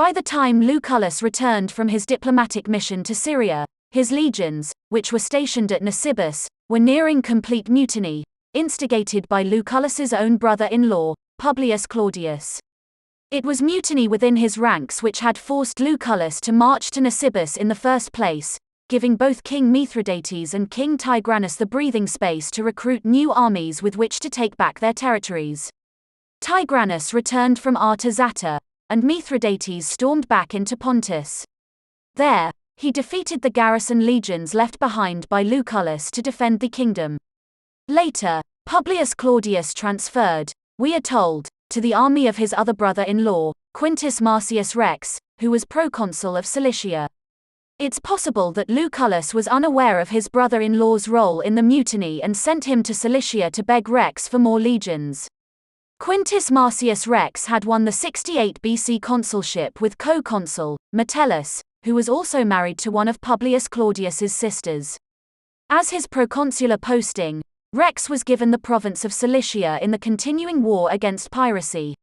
By the time Lucullus returned from his diplomatic mission to Syria, his legions, which were stationed at Nisibis, were nearing complete mutiny, instigated by Lucullus's own brother-in-law, Publius Clodius. It was mutiny within his ranks which had forced Lucullus to march to Nisibis in the first place, giving both King Mithridates and King Tigranes the breathing space to recruit new armies with which to take back their territories. Tigranes returned from Artazata, and Mithridates stormed back into Pontus. There, he defeated the garrison legions left behind by Lucullus to defend the kingdom. Later, Publius Claudius transferred, we are told, to the army of his other brother-in-law, Quintus Marcius Rex, who was proconsul of Cilicia. It's possible that Lucullus was unaware of his brother-in-law's role in the mutiny and sent him to Cilicia to beg Rex for more legions. Quintus Marcius Rex had won the 68 BC consulship with co-consul, Metellus, who was also married to one of Publius Claudius's sisters. As his proconsular posting, Rex was given the province of Cilicia in the continuing war against piracy.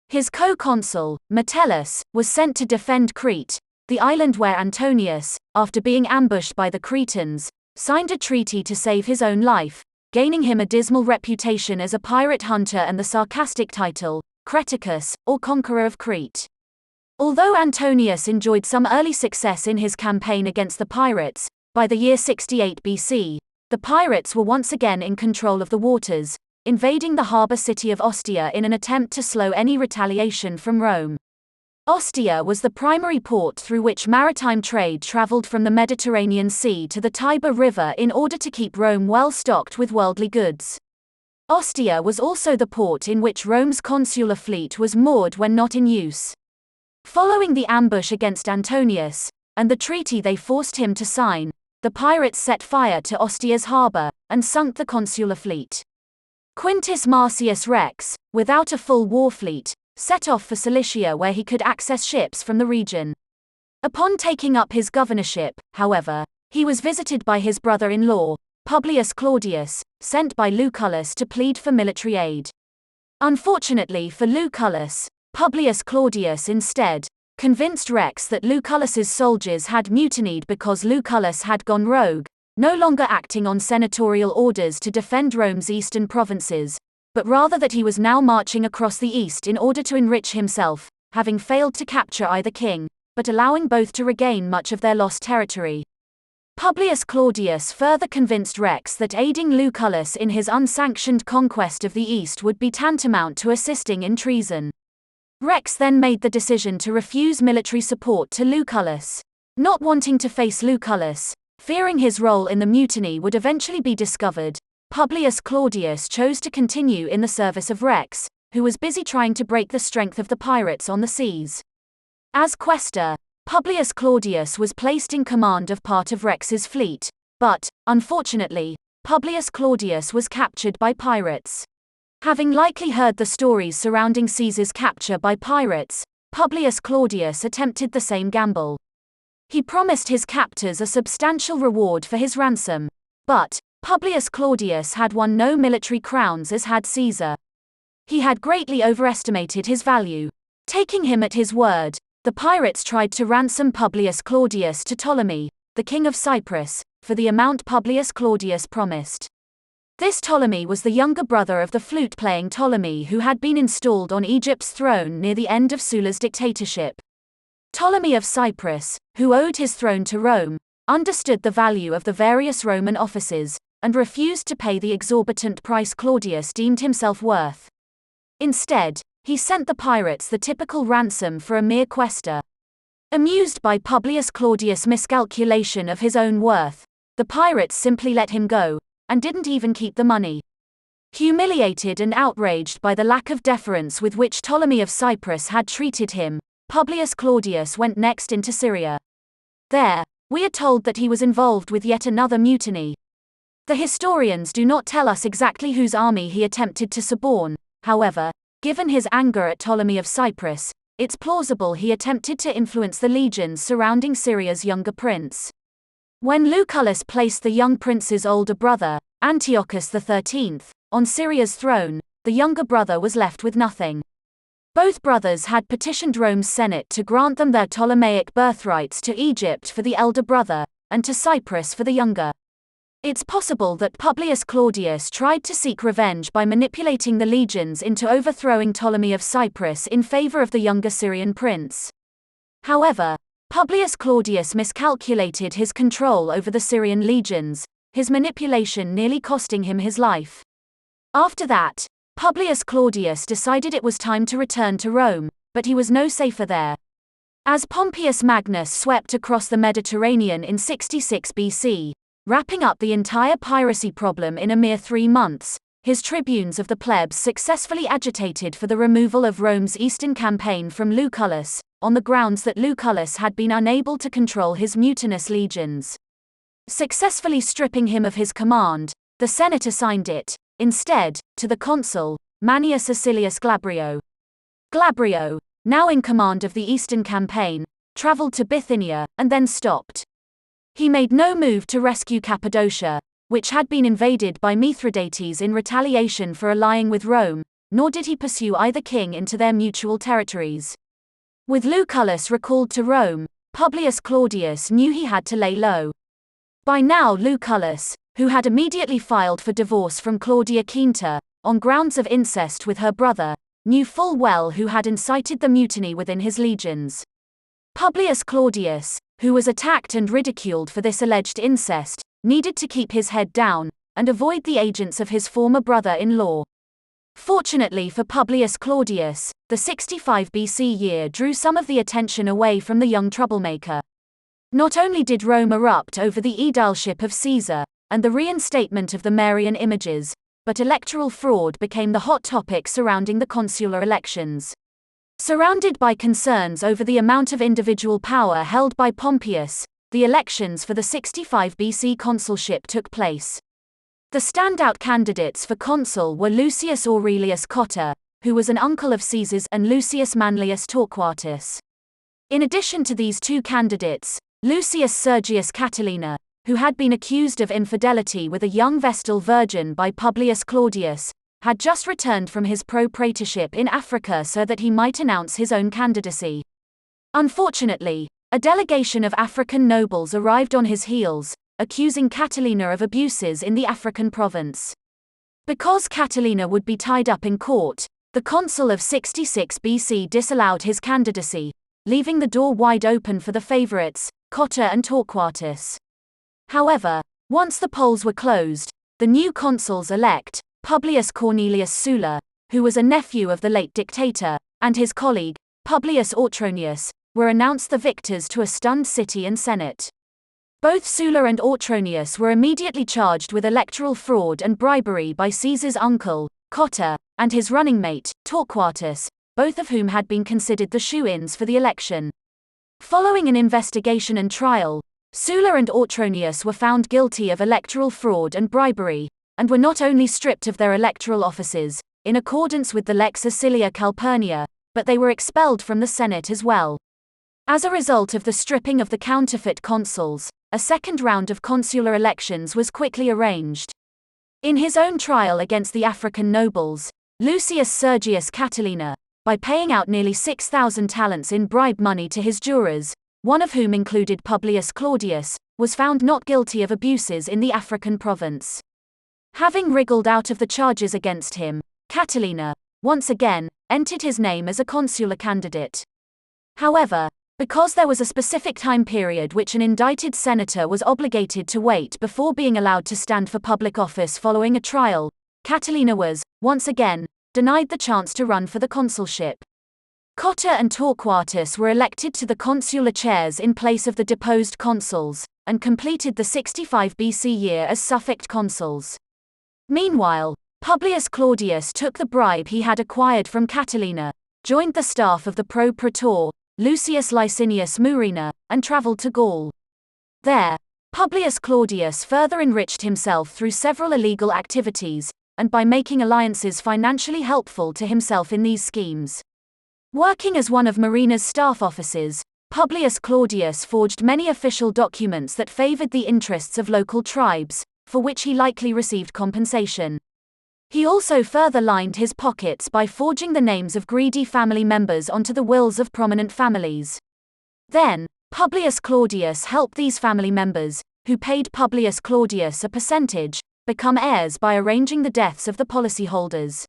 His co-consul, Metellus, was sent to defend Crete, the island where Antonius, after being ambushed by the Cretans, signed a treaty to save his own life, gaining him a dismal reputation as a pirate hunter and the sarcastic title, Creticus, or Conqueror of Crete. Although Antonius enjoyed some early success in his campaign against the pirates, by the year 68 BC, the pirates were once again in control of the waters, invading the harbour city of Ostia in an attempt to slow any retaliation from Rome. Ostia was the primary port through which maritime trade travelled from the Mediterranean Sea to the Tiber River in order to keep Rome well stocked with worldly goods. Ostia was also the port in which Rome's consular fleet was moored when not in use. Following the ambush against Antonius, and the treaty they forced him to sign, the pirates set fire to Ostia's harbour, and sunk the consular fleet. Quintus Marcius Rex, without a full war fleet, set off for Cilicia where he could access ships from the region. Upon taking up his governorship, however, he was visited by his brother-in-law, Publius Claudius, sent by Lucullus to plead for military aid. Unfortunately for Lucullus, Publius Claudius instead convinced Rex that Lucullus's soldiers had mutinied because Lucullus had gone rogue, no longer acting on senatorial orders to defend Rome's eastern provinces, but rather that he was now marching across the east in order to enrich himself, having failed to capture either king, but allowing both to regain much of their lost territory. Publius Claudius further convinced Rex that aiding Lucullus in his unsanctioned conquest of the east would be tantamount to assisting in treason. Rex then made the decision to refuse military support to Lucullus. Not wanting to face Lucullus, fearing his role in the mutiny would eventually be discovered, Publius Claudius chose to continue in the service of Rex, who was busy trying to break the strength of the pirates on the seas. As quaestor, Publius Claudius was placed in command of part of Rex's fleet, but, unfortunately, Publius Claudius was captured by pirates. Having likely heard the stories surrounding Caesar's capture by pirates, Publius Claudius attempted the same gamble. He promised his captors a substantial reward for his ransom, but Publius Claudius had won no military crowns as had Caesar. He had greatly overestimated his value. Taking him at his word, the pirates tried to ransom Publius Claudius to Ptolemy, the king of Cyprus, for the amount Publius Claudius promised. This Ptolemy was the younger brother of the flute-playing Ptolemy who had been installed on Egypt's throne near the end of Sulla's dictatorship. Ptolemy of Cyprus, who owed his throne to Rome, understood the value of the various Roman offices, and refused to pay the exorbitant price Claudius deemed himself worth. Instead, he sent the pirates the typical ransom for a mere quaestor. Amused by Publius Claudius' miscalculation of his own worth, the pirates simply let him go, and didn't even keep the money. Humiliated and outraged by the lack of deference with which Ptolemy of Cyprus had treated him, Publius Claudius went next into Syria. There, we are told that he was involved with yet another mutiny. The historians do not tell us exactly whose army he attempted to suborn, however, given his anger at Ptolemy of Cyprus, it's plausible he attempted to influence the legions surrounding Syria's younger prince. When Lucullus placed the young prince's older brother, Antiochus XIII, on Syria's throne, the younger brother was left with nothing. Both brothers had petitioned Rome's Senate to grant them their Ptolemaic birthrights to Egypt for the elder brother, and to Cyprus for the younger. It's possible that Publius Claudius tried to seek revenge by manipulating the legions into overthrowing Ptolemy of Cyprus in favor of the younger Syrian prince. However, Publius Claudius miscalculated his control over the Syrian legions, his manipulation nearly costing him his life. After that, Publius Claudius decided it was time to return to Rome, but he was no safer there. As Pompeius Magnus swept across the Mediterranean in 66 BC, wrapping up the entire piracy problem in a mere 3 months, his tribunes of the plebs successfully agitated for the removal of Rome's eastern campaign from Lucullus, on the grounds that Lucullus had been unable to control his mutinous legions. Successfully stripping him of his command, the Senate assigned it, instead, to the consul, Manius Acilius Glabrio. Glabrio, now in command of the eastern campaign, traveled to Bithynia, and then stopped. He made no move to rescue Cappadocia, which had been invaded by Mithridates in retaliation for allying with Rome, nor did he pursue either king into their mutual territories. With Lucullus recalled to Rome, Publius Claudius knew he had to lay low. By now Lucullus, who had immediately filed for divorce from Claudia Quinta, on grounds of incest with her brother, knew full well who had incited the mutiny within his legions. Publius Claudius, who was attacked and ridiculed for this alleged incest, needed to keep his head down, and avoid the agents of his former brother-in-law. Fortunately for Publius Claudius, the 65 BC year drew some of the attention away from the young troublemaker. Not only did Rome erupt over the aedileship of Caesar, and the reinstatement of the Marian images, but electoral fraud became the hot topic surrounding the consular elections. Surrounded by concerns over the amount of individual power held by Pompeius, the elections for the 65 BC consulship took place. The standout candidates for consul were Lucius Aurelius Cotta, who was an uncle of Caesar's, and Lucius Manlius Torquatus. In addition to these two candidates, Lucius Sergius Catilina, who had been accused of infidelity with a young Vestal virgin by Publius Claudius, had just returned from his pro-praetorship in Africa so that he might announce his own candidacy. Unfortunately, a delegation of African nobles arrived on his heels, accusing Catilina of abuses in the African province. Because Catilina would be tied up in court, the consul of 66 BC disallowed his candidacy, leaving the door wide open for the favorites, Cotta and Torquatus. However, once the polls were closed, the new consuls-elect, Publius Cornelius Sulla, who was a nephew of the late dictator, and his colleague, Publius Autronius, were announced the victors to a stunned city and senate. Both Sulla and Autronius were immediately charged with electoral fraud and bribery by Caesar's uncle, Cotta, and his running mate, Torquatus, both of whom had been considered the shoo-ins for the election. Following an investigation and trial, Sulla and Autronius were found guilty of electoral fraud and bribery, and were not only stripped of their electoral offices, in accordance with the Lex Acilia Calpurnia, but they were expelled from the Senate as well. As a result of the stripping of the counterfeit consuls, a second round of consular elections was quickly arranged. In his own trial against the African nobles, Lucius Sergius Catilina, by paying out nearly 6,000 talents in bribe money to his jurors, one of whom included Publius Claudius, was found not guilty of abuses in the African province. Having wriggled out of the charges against him, Catilina, once again, entered his name as a consular candidate. However, because there was a specific time period which an indicted senator was obligated to wait before being allowed to stand for public office following a trial, Catilina was, once again, denied the chance to run for the consulship. Cotta and Torquatus were elected to the consular chairs in place of the deposed consuls, and completed the 65 BC year as suffect consuls. Meanwhile, Publius Claudius took the bribe he had acquired from Catilina, joined the staff of the pro-praetor, Lucius Licinius Murena, and travelled to Gaul. There, Publius Claudius further enriched himself through several illegal activities, and by making alliances financially helpful to himself in these schemes. Working as one of Murena's staff officers, Publius Claudius forged many official documents that favored the interests of local tribes, for which he likely received compensation. He also further lined his pockets by forging the names of greedy family members onto the wills of prominent families. Then, Publius Claudius helped these family members, who paid Publius Claudius a percentage, become heirs by arranging the deaths of the policyholders.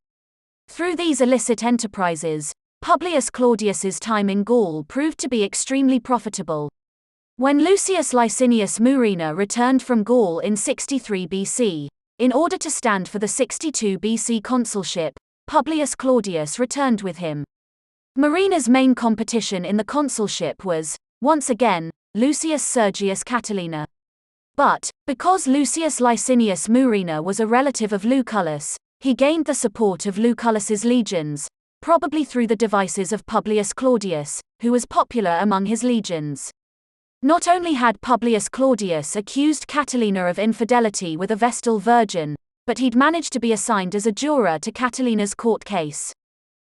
Through these illicit enterprises, Publius Claudius's time in Gaul proved to be extremely profitable. When Lucius Licinius Murena returned from Gaul in 63 BC, in order to stand for the 62 BC consulship, Publius Claudius returned with him. Murena's main competition in the consulship was, once again, Lucius Sergius Catilina. But, because Lucius Licinius Murena was a relative of Lucullus, he gained the support of Lucullus's legions, probably through the devices of Publius Claudius, who was popular among his legions. Not only had Publius Claudius accused Catilina of infidelity with a Vestal virgin, but he'd managed to be assigned as a juror to Catilina's court case.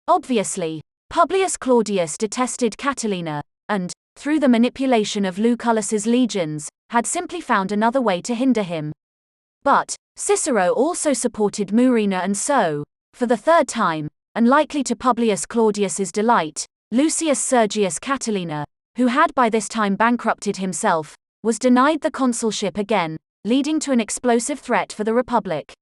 Obviously, Publius Claudius detested Catilina, and, through the manipulation of Lucullus's legions, had simply found another way to hinder him. But Cicero also supported Murena, and so, for the third time, unlikely to Publius Claudius's delight, Lucius Sergius Catilina, who had by this time bankrupted himself, was denied the consulship again, leading to an explosive threat for the Republic.